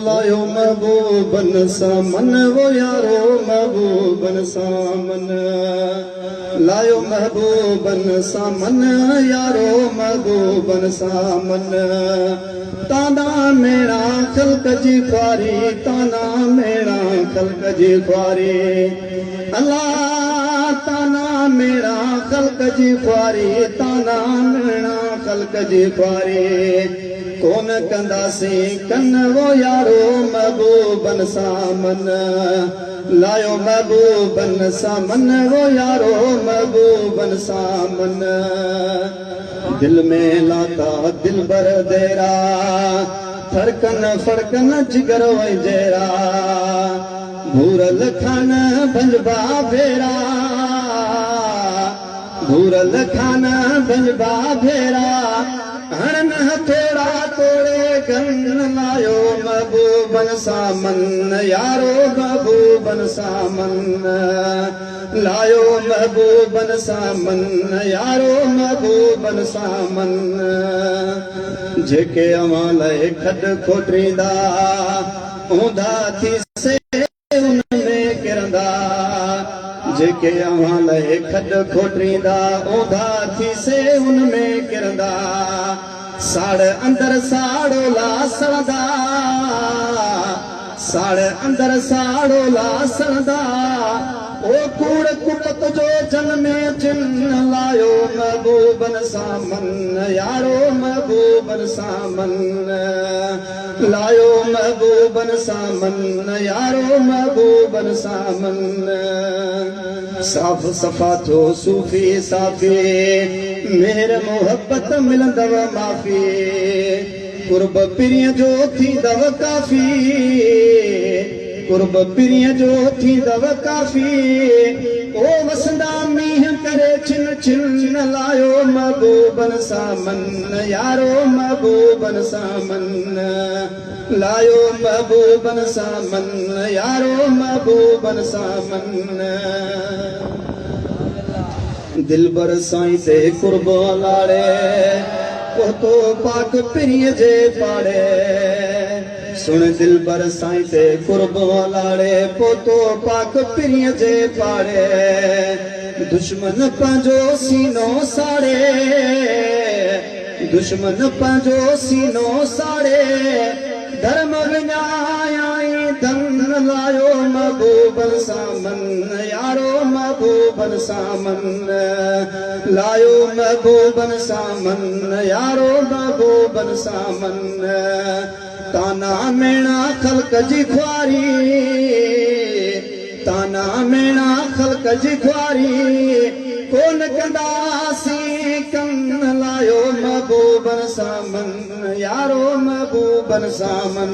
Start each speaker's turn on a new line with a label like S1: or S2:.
S1: लायो महबूबन सामन वो यारो महबूबन सामन लायो महबूबन सामन यारो महबूबन सामन ताना मेरा खल्क जी ख्वारी ताना मेरा खल्क जी ख्वारी अल्लाह ताना मेरा खल्क जी ख्वारी ताना मेरा खल्क जी ख्वारी कौन कंदासी कन वो यारो महबूबन सामन लायो महबूबन सामन वो यारो महबूबन सामन दिल में लाता दिल बर देरा फरकन फरकन जिगर वही जेरा भूरल खान भंजबा भेरा भूरल खान भंजबा भेरा हरन हथोड़ा तोड़े गन लायो महबूबन सामन यारो महबूबन सामन लायो महबूबन सामन यारो महबूबन सामन जेके अमाले खड खोटरींदा ऊंधा थी से उनमें किरंदा जेके अमाले खड खोटरींदा ऊंधा थी से उनमें किरंदा साड़ अंदर साड़ो ला सड़दा साड़ अंदर साड़ो ला सड़दा ओ कूड़ कुपत जो जन में चिन्ह लायो महबूबन सामन यारो महबूबन सामन लायो महबूबन सामन यारो महबूबन सामन साफ सफ़ा थो सूफ़ी साफ़ी मेर मोहब्बत मिलंदव माफ़ी कुर्ब पिरीअ जो थींदव काफ़ी कुर्ब पिरीअ जो थींदव काफ़ी ओ वसंदा मींह करे छिन छिन लायो महबूबन सामन यारो महबूबन सामन लायो महबूबन सामन यारो महबूबन सामन दिल बर साईं ते कुर्ब लाड़े पोतो पाक पिरीअ जे पाड़े सुन दिल बर साईं ते कुर्ब लाड़े पोतो पाक पिरीअ जे पाड़े दुश्मन पंहिंजो सीनो साड़े दुश्मन पंहिंजो सीनो साड़े धर्म विञाई धन लायो महबूबन सामन यारो महबूबन सामन लायो महबूबन सामन यारो महबूबन सामन ताना मेणा खल्क जी ख्वारी ताना मेणा खल्क जी ख्वारी कोन कंदासी कन लायो महबूबन सामन यारो महबूबन सामन